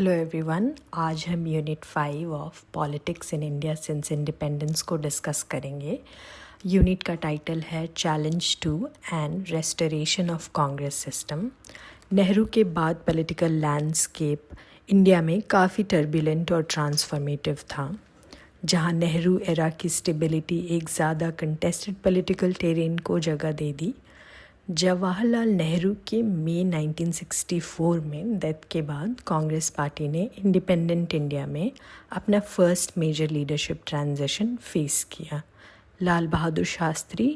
Hello everyone. आज हम unit 5 of politics in India since independence को डिस्कस करेंगे। यूनिट का टाइटल है challenge to and restoration of Congress system. Nehru के बाद पॉलिटिकल लैंडस्केप इंडिया में काफ़ी टर्बुलेंट और ट्रांसफॉर्मेटिव था। जहां नेहरू एरा की स्टेबिलिटी एक ज़्यादा कंटेस्टेड पॉलिटिकल टेरेन को जगह दे दी। जवाहरलाल नेहरू के मई 1964 में डेथ के बाद कांग्रेस पार्टी ने इंडिपेंडेंट इंडिया में अपना first major leadership transition face किया। लाल बहादुर शास्त्री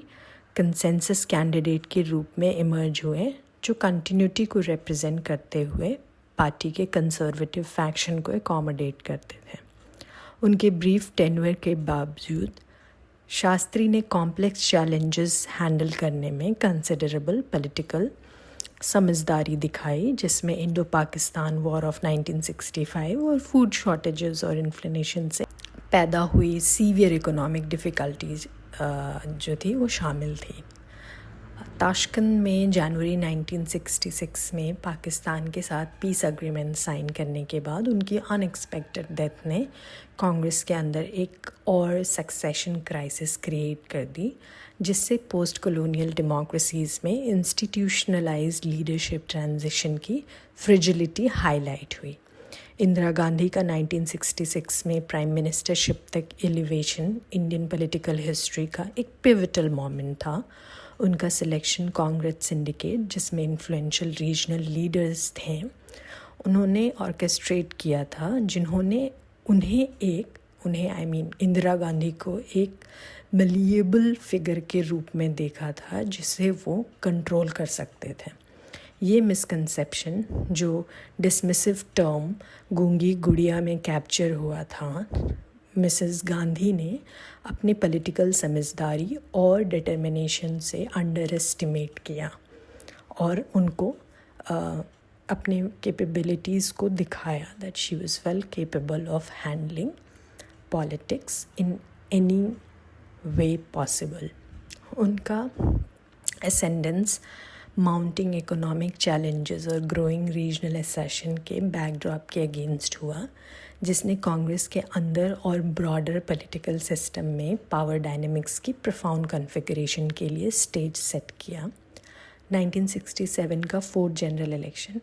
कंसेंसस कैंडिडेट के रूप में इमर्ज हुए, जो कंटिन्यूटी को रिप्रेजेंट करते हुए पार्टी के कंजर्वेटिव फैक्शन को एकोमोडेट करते थे। उनके ब्रीफ टेन्योर के बावजूद शास्त्री ने कॉम्प्लेक्स चैलेंजेस हैंडल करने में कंसिडरेबल पॉलिटिकल समझदारी दिखाई, जिसमें इंडो पाकिस्तान वॉर ऑफ 1965 और फूड शॉर्टेजेस और इन्फ्लेशन से पैदा हुई सीवियर इकोनॉमिक डिफ़िकल्टीज जो थी वो शामिल थी। ताशकंद में जनवरी 1966 में पाकिस्तान के साथ पीस एग्रीमेंट साइन करने के बाद उनकी अनएक्सपेक्टेड डेथ ने कांग्रेस के अंदर एक और सक्सेशन क्राइसिस क्रिएट कर दी, जिससे पोस्ट कॉलोनियल डेमोक्रेसीज़ में इंस्टीट्यूशनलाइज्ड लीडरशिप ट्रांजिशन की फ्रिजिलिटी हाईलाइट हुई। इंदिरा गांधी का 1966 में प्राइम मिनिस्टरशिप तक एलिवेशन इंडियन पॉलिटिकल हिस्ट्री का एक पिवटल मोमेंट था। उनका सिलेक्शन कांग्रेस सिंडिकेट, जिसमें इन्फ्लुएंशियल रीजनल लीडर्स थे, उन्होंने ऑर्केस्ट्रेट किया था, जिन्होंने इंदिरा गांधी को एक मलिएबल फिगर के रूप में देखा था, जिसे वो कंट्रोल कर सकते थे। ये मिसकंसेप्शन, जो डिसमिसिव टर्म गूंगी गुड़िया में कैप्चर हुआ था, मिसेस गांधी ने अपनी पॉलिटिकल समझदारी और डिटर्मिनेशन से अंडर एस्टिमेट किया और उनको अपने कैपेबिलिटीज़ को दिखाया that she was well capable of handling politics in any way possible. उनका एसेंडेंस माउंटिंग इकोनॉमिक चैलेंजेस और ग्रोइंग रीजनल एसेशन के बैकड्रॉप के अगेंस्ट हुआ, जिसने कांग्रेस के अंदर और ब्रॉडर पॉलिटिकल सिस्टम में पावर डायनेमिक्स की प्रोफाउंड कॉन्फ़िगरेशन के लिए स्टेज सेट किया। 1967 का fourth general election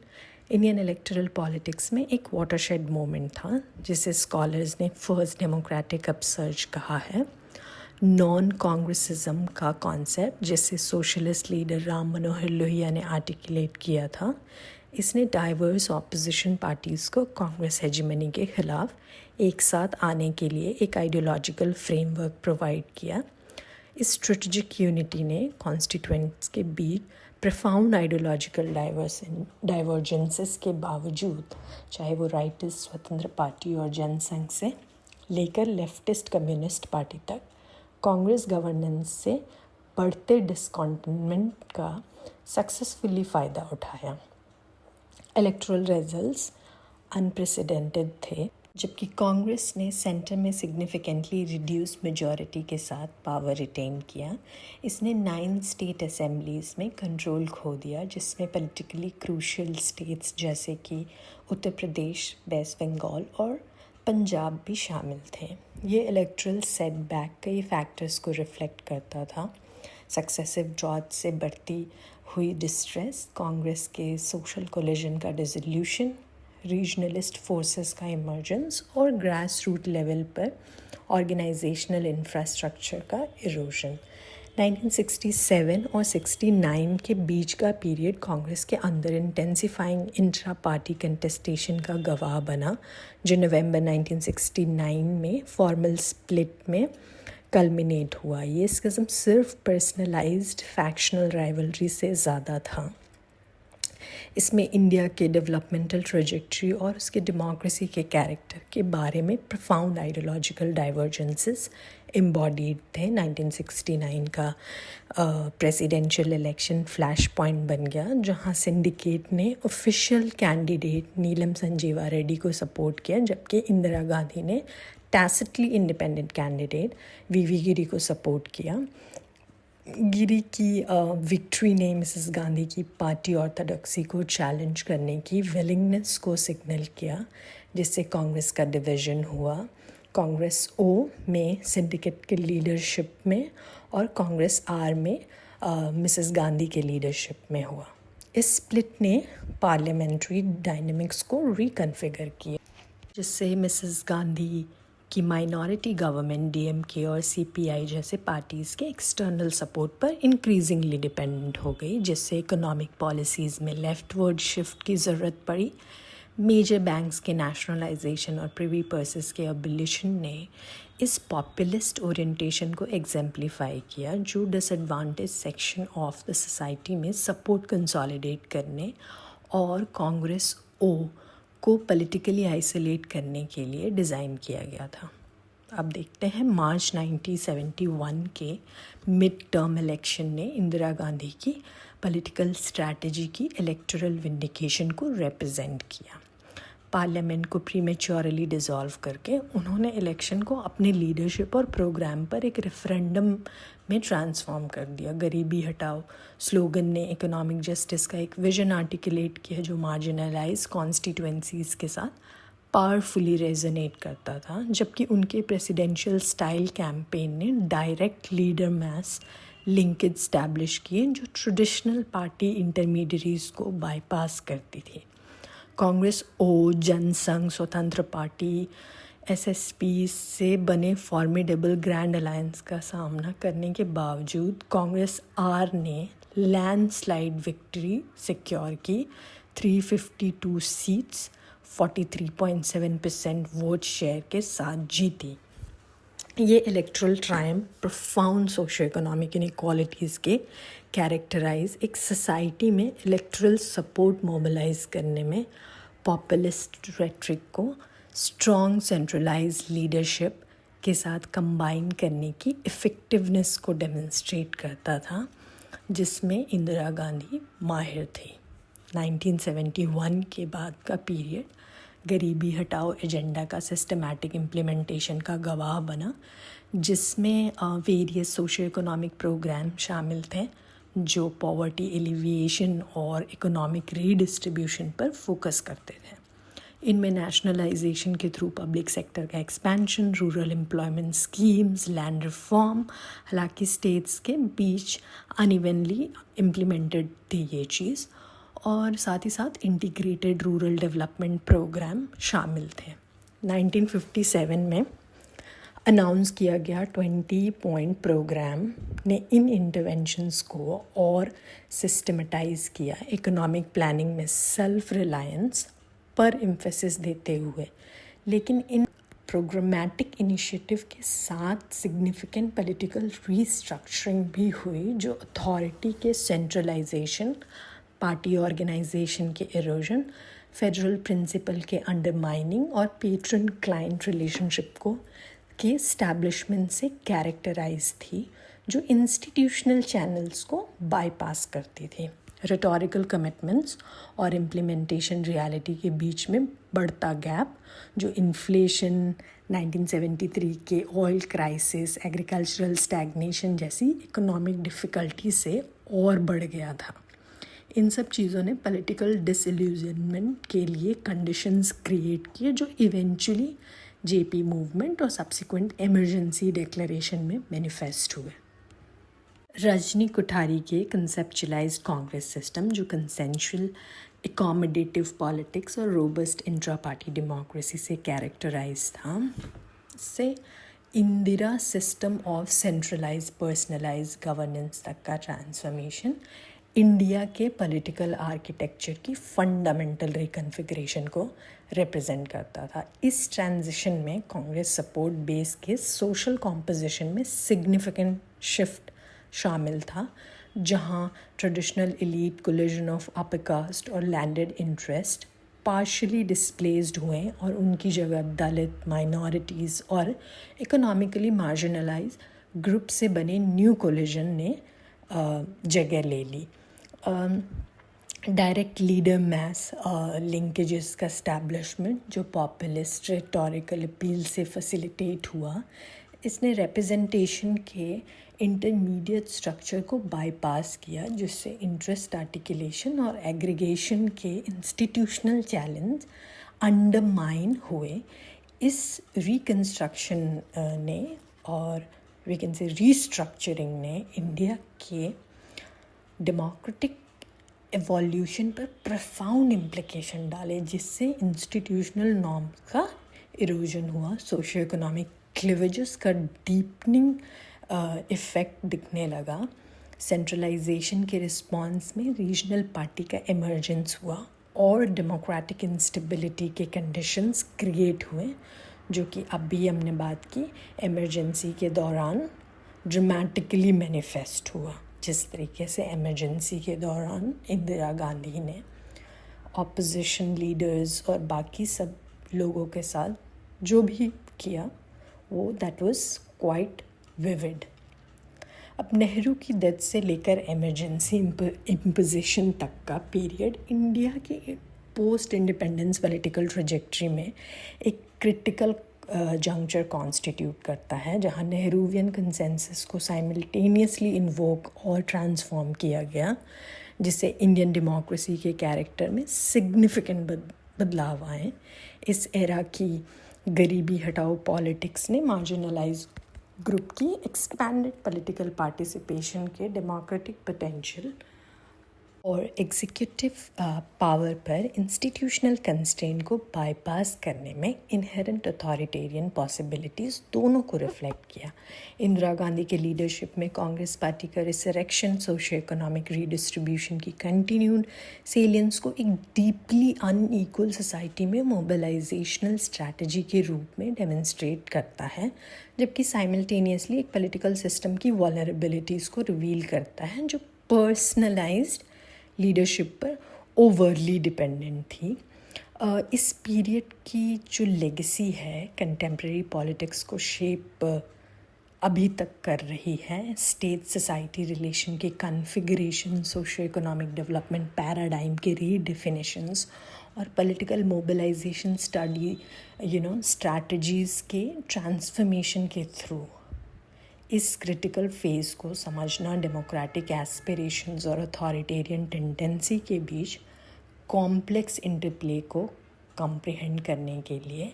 Indian electoral politics में एक वाटरशेड मोमेंट था, जिसे स्कॉलर्स ने फर्स्ट डेमोक्रेटिक अपसर्ज कहा है। नॉन कांग्रेसिज्म का कॉन्सेप्ट, जिसे सोशलिस्ट लीडर राम मनोहर लोहिया ने आर्टिकुलेट किया था, इसने डाइवर्स ऑपोजिशन पार्टीज़ को कांग्रेस हेजेमनी के ख़िलाफ़ एक साथ आने के लिए एक आइडियोलॉजिकल फ्रेमवर्क प्रोवाइड किया। इस स्ट्रेटजिक यूनिटी ने कॉन्स्टिट्यूएंट्स के बीच प्रोफाउंड आइडियोलॉजिकल डाइवर्जेंसेस के बावजूद, चाहे वो राइटिस्ट स्वतंत्र पार्टी और जनसंघ से लेकर लेफ्टिस्ट कम्युनिस्ट पार्टी तक, कांग्रेस गवर्नेंस से बढ़ते डिसकॉन्टेंटमेंट का सक्सेसफुली फ़ायदा उठाया। इलेक्टोरल रिजल्ट्स अनप्रेसिडेंटेड थे, जबकि कांग्रेस ने सेंटर में सिग्निफिकेंटली रिड्यूस मेजॉरिटी के साथ पावर रिटेन किया। इसने 9 स्टेट असेंबलीज़ में कंट्रोल खो दिया, जिसमें पॉलिटिकली क्रूशियल स्टेट्स जैसे कि उत्तर प्रदेश, वेस्ट बंगाल और पंजाब भी शामिल थे। ये इलेक्टोरल सेटबैक कई फैक्टर्स को रिफ्लेक्ट करता था। सक्सेसिव ड्रॉट से बढ़ती हुई डिस्ट्रेस, कांग्रेस के सोशल कोलिजन का डिसोल्यूशन, रीजनलिस्ट फोर्सेस का इमर्जेंस और ग्रास रूट लेवल पर ऑर्गेनाइजेशनल इंफ्रास्ट्रक्चर का इरोजन। 1967 और 69 के बीच का पीरियड कांग्रेस के अंदर इंटेंसिफाइंग इंट्रा पार्टी कंटेस्टेशन का गवाह बना, जो नवंबर 1969 में फॉर्मल स्प्लिट में कल्मिनेट हुआ। ये स्किज़म सिर्फ पर्सनलाइज्ड फैक्शनल राइवलरी से ज़्यादा था। इसमें इंडिया के डेवलपमेंटल ट्रेजेक्ट्री और उसके डेमोक्रेसी के कैरेक्टर के बारे में प्रोफाउंड आइडियोलॉजिकल डाइवर्जेंसेस एम्बॉडीड थे। 1969 का प्रेसिडेंशियल इलेक्शन फ्लैश पॉइंट बन गया, जहां सिंडिकेट ने ऑफिशियल कैंडिडेट नीलम संजीवा रेड्डी को सपोर्ट किया, जबकि इंदिरा गांधी ने टैसिटली इंडिपेंडेंट कैंडिडेट वीवी गिरी को सपोर्ट किया। गिरी की विक्ट्री ने मिसेस गांधी की पार्टी ऑर्थोडॉक्सी को चैलेंज करने की विलिंगनेस को सिग्नल किया, जिससे कांग्रेस का डिवीज़न हुआ। कांग्रेस ओ में सिंडिकेट के लीडरशिप में और कांग्रेस आर में मिसेस गांधी के लीडरशिप में हुआ। इस स्प्लिट ने पार्लियामेंट्री डायनेमिक्स को रिकन्फिगर किया, जिससे मिसेस गांधी की माइनॉरिटी गवर्नमेंट डीएमके और सीपीआई जैसे पार्टीज़ के एक्सटर्नल सपोर्ट पर इंक्रीजिंगली डिपेंडेंट हो गई, जिससे इकोनॉमिक पॉलिसीज़ में लेफ्टवर्ड शिफ्ट की ज़रूरत पड़ी। मेजर बैंक्स के नेशनलाइजेशन और प्रिवी पर्सेस के अबलिशन ने इस पॉपुलिस्ट ओरिएंटेशन को एग्जाम्प्लीफाई किया, जो disadvantage section of the society में सपोर्ट कंसोलिडेट करने और कांग्रेस ओ को पॉलिटिकली आइसोलेट करने के लिए डिज़ाइन किया गया था। अब देखते हैं मार्च 1971 के मिड टर्म इलेक्शन ने इंदिरा गांधी की पॉलिटिकल स्ट्रैटेजी की इलेक्टोरल विंडिकेशन को रिप्रेजेंट किया। पार्लियामेंट को प्रीमेच्योरली डिसॉल्व करके उन्होंने इलेक्शन को अपने लीडरशिप और प्रोग्राम पर एक रेफरेंडम में ट्रांसफॉर्म कर दिया। गरीबी हटाओ स्लोगन ने इकोनॉमिक जस्टिस का एक विजन आर्टिकुलेट किया, जो मार्जिनलाइज कॉन्स्टिट्यूएंसीज़ के साथ पावरफुली रेजोनेट करता था, जबकि उनके प्रेसिडेंशियल स्टाइल कैंपेन ने direct leader mass linkage establish किए, जो ट्रेडिशनल पार्टी इंटरमीडियरीज को बाईपास करती थी। कांग्रेस ओ, जनसंघ, स्वतंत्र पार्टी, एसएसपी से बने फॉर्मिडेबल ग्रैंड अलायंस का सामना करने के बावजूद कांग्रेस आर ने लैंडस्लाइड विक्ट्री सिक्योर की। 352 सीट्स 43.7% वोट शेयर के साथ जीती। ये electoral triumph profound socio economic inequalities के कैरेक्टराइज एक सोसाइटी में इलेक्ट्रल सपोर्ट मोबिलाइज करने में पॉपुलिस्ट रेट्रिक को स्ट्रॉन्ग सेंट्रलाइज लीडरशिप के साथ कंबाइन करने की इफ़ेक्टिवनेस को डेमोन्स्ट्रेट करता था, जिसमें इंदिरा गांधी माहिर थी। 1971 के बाद का पीरियड गरीबी हटाओ एजेंडा का सिस्टमैटिक इम्प्लीमेंटेशन का गवाह बना, जिसमें वेरियस सोशो इकोनॉमिक प्रोग्राम शामिल थे, जो पॉवर्टी एलिविएशन और इकोनॉमिक रीडिस्ट्रीब्यूशन पर फोकस करते थे। इनमें नेशनलाइजेशन के थ्रू पब्लिक सेक्टर का expansion, rural employment schemes, land reform, हालांकि स्टेट्स के बीच अनइवनली इम्प्लीमेंटेड थी ये चीज़, और साथ ही साथ इंटीग्रेटेड रूरल डेवलपमेंट प्रोग्राम शामिल थे। 1957 में अनाउंस किया गया 20 पॉइंट प्रोग्राम ने इन इंटरवेंशंस को और सिस्टमेटाइज किया, इकोनॉमिक प्लानिंग में सेल्फ रिलायंस पर एम्फेसिस देते हुए। लेकिन इन प्रोग्रामेटिक इनिशिएटिव के साथ सिग्निफिकेंट पॉलिटिकल रीस्ट्रक्चरिंग भी हुई, जो अथॉरिटी के सेंट्रलाइजेशन, पार्टी ऑर्गेनाइजेशन के इरोजन, फेडरल प्रिंसिपल के अंडरमाइनिंग और पेट्रन क्लाइंट रिलेशनशिप को के एस्टैब्लिशमेंट से कैरेक्टराइज थी, जो इंस्टीट्यूशनल चैनल्स को बाईपास करती थी। रिटोरिकल कमिटमेंट्स और इम्प्लीमेंटेशन रियलिटी के बीच में बढ़ता गैप, जो इन्फ्लेशन, 1973 के ऑयल क्राइसिस, एग्रीकल्चरल स्टैग्नेशन जैसी इकोनॉमिक डिफ़िकल्टी से और बढ़ गया था। इन सब चीज़ों ने पॉलिटिकल डिसइल्यूजनमेंट के लिए कंडीशंस क्रिएट किए, जो इवेंचुअली जेपी मूवमेंट और सब्सिक्वेंट इमरजेंसी डिक्लेरेशन में मैनिफेस्ट हुए। रजनी कोठारी के कंसेप्चुलाइज्ड कांग्रेस सिस्टम, जो कंसेंशुअल एकोमोडेटिव पॉलिटिक्स और रोबस्ट इंट्रा पार्टी डेमोक्रेसी से कैरेक्टराइज था, से Indira system of centralise personalise governance तक का ट्रांसफॉर्मेशन इंडिया के पॉलिटिकल आर्किटेक्चर की फंडामेंटल रिकन्फिगरेशन को रिप्रेजेंट करता था। इस ट्रांजिशन में कांग्रेस सपोर्ट बेस के सोशल कॉम्पोजिशन में सिग्निफिकेंट शिफ्ट शामिल था, जहां traditional elite, collision of upper caste और लैंडेड इंटरेस्ट पार्शली डिस्प्लेस्ड हुए और उनकी जगह दलित, माइनॉरिटीज़ और इकोनॉमिकली मार्जिनलाइज ग्रुप से बने न्यू कोलिजन ने जगह ले ली। डायरेक्ट लीडर मैस लिंकेजेस का एस्टैब्लिशमेंट, जो पॉपुलिस्ट रिटोरिकल अपील से फैसिलिटेट हुआ, इसने रिप्रेजेंटेशन के इंटरमीडिएट स्ट्रक्चर को बाईपास किया, जिससे इंटरेस्ट आर्टिकुलेशन और एग्रीगेशन के इंस्टीट्यूशनल चैलेंज अंडरमाइन हुए। इस रिकन्स्ट्रक्शन ने और वी कैन से रीस्ट्रक्चरिंग ने इंडिया के डेमोक्रेटिक एवोल्यूशन पर प्रोफाउंड इम्प्लिकेशन डाले, जिससे इंस्टीट्यूशनल नॉर्म्स का इरोजन हुआ, सोशियो इकोनॉमिक क्लिवेजेस का डीपनिंग इफ़ेक्ट दिखने लगा, सेंट्रलाइजेशन के रिस्पॉन्स में रीजनल पार्टी का इमर्जेंस हुआ और डेमोक्रेटिक इंस्टेबिलिटी के कंडीशंस क्रिएट हुए, जो कि अभी हमने बात की इमरजेंसी के दौरान ड्रामेटिकली मैनिफेस्ट हुआ। जिस तरीके से इमरजेंसी के दौरान इंदिरा गांधी ने ऑपोजिशन लीडर्स और बाकी सब लोगों के साथ जो भी किया वो दैट वाज क्वाइट विविड। अब नेहरू की डेथ से लेकर इमरजेंसी इम्पोजिशन तक का पीरियड इंडिया की पोस्ट इंडिपेंडेंस पॉलिटिकल ट्रैजेक्टरी में एक क्रिटिकल जंक्चर कॉन्स्टिट्यूट करता है, जहां नेहरूवियन कंसेंसस को साइमल्टेनियसली इन्वोक और ट्रांसफॉर्म किया गया, जिससे इंडियन डेमोक्रेसी के कैरेक्टर में सिग्निफिकेंट बदलाव आए। इस एरा की गरीबी हटाओ पॉलिटिक्स ने मार्जिनलाइज ग्रुप की एक्सपैंडेड पॉलिटिकल पार्टिसिपेशन के डेमोक्रेटिक पोटेंशियल और एग्जीक्यूटिव पावर पर इंस्टीट्यूशनल कंस्ट्रेंट को बाईपास करने में इनहेरेंट अथॉरिटेरियन पॉसिबिलिटीज़ दोनों को रिफ्लेक्ट किया। इंदिरा गांधी के लीडरशिप में कांग्रेस पार्टी का रिसरेक्शन सोशियो इकोनॉमिक रीडिस्ट्रीब्यूशन की कंटिन्यूड सेलियंस को एक डीपली अनइक्वल सोसाइटी में मोबिलाइजेशनल स्ट्रैटेजी के रूप में डेमोन्स्ट्रेट करता है, जबकि साइमल्टेनियसली एक पॉलिटिकल सिस्टम की वल्नरेबिलिटीज़ को रिवील करता है, जो पर्सनलाइज्ड लीडरशिप पर ओवरली डिपेंडेंट थी। इस पीरियड की जो लेगेसी है कंटेम्प्रेरी पॉलिटिक्स को शेप अभी तक कर रही है। स्टेट सोसाइटी रिलेशन के configuration, socio economic development paradigm के रीडिफिनेशंस और पॉलिटिकल मोबिलाइजेशन स्टडी स्ट्रैटेजीज़ के ट्रांसफॉर्मेशन के थ्रू इस क्रिटिकल फेज़ को समझना डेमोक्रेटिक एस्पिरेशंस और अथॉरिटेरियन टेंडेंसी के बीच कॉम्प्लेक्स इंटरप्ले को कॉम्प्रिहेंड करने के लिए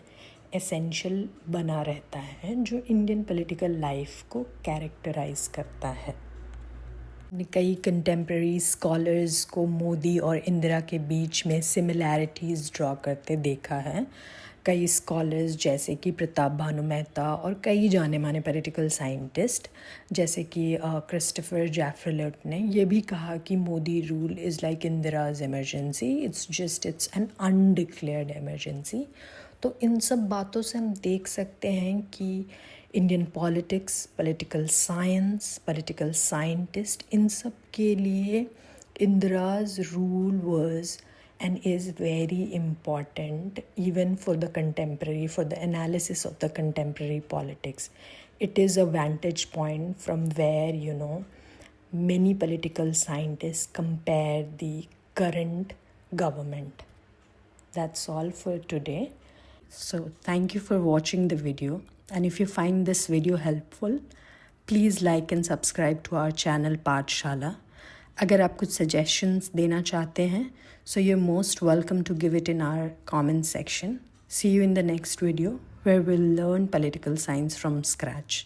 एसेंशियल बना रहता है, जो इंडियन पॉलिटिकल लाइफ को कैरेक्टराइज करता है। कई कंटेम्प्रेरी स्कॉलर्स को मोदी और इंदिरा के बीच में सिमिलैरिटीज़ ड्रॉ करते देखा है। कई स्कॉलर्स जैसे कि प्रताप भानु मेहता और कई जाने माने पॉलिटिकल साइंटिस्ट जैसे कि क्रिस्टोफर जैफ्रेलेट ने यह भी कहा कि Modi rule is like Indira's emergency, it's an undeclared emergency. तो इन सब बातों से हम देख सकते हैं कि Indian politics, political science, political scientist, इन सब के लिए Indira's rule was and is very important even for the analysis of the contemporary politics. It is a vantage point from where many political scientists compare the current government. That's all for today. So thank you for watching the video, and if you find this video helpful, please like and subscribe to our channel Pathshala. अगर आप कुछ suggestions देना चाहते हैं, so you're most welcome to give it in our comment section. See you in the next video where we'll learn political science from scratch.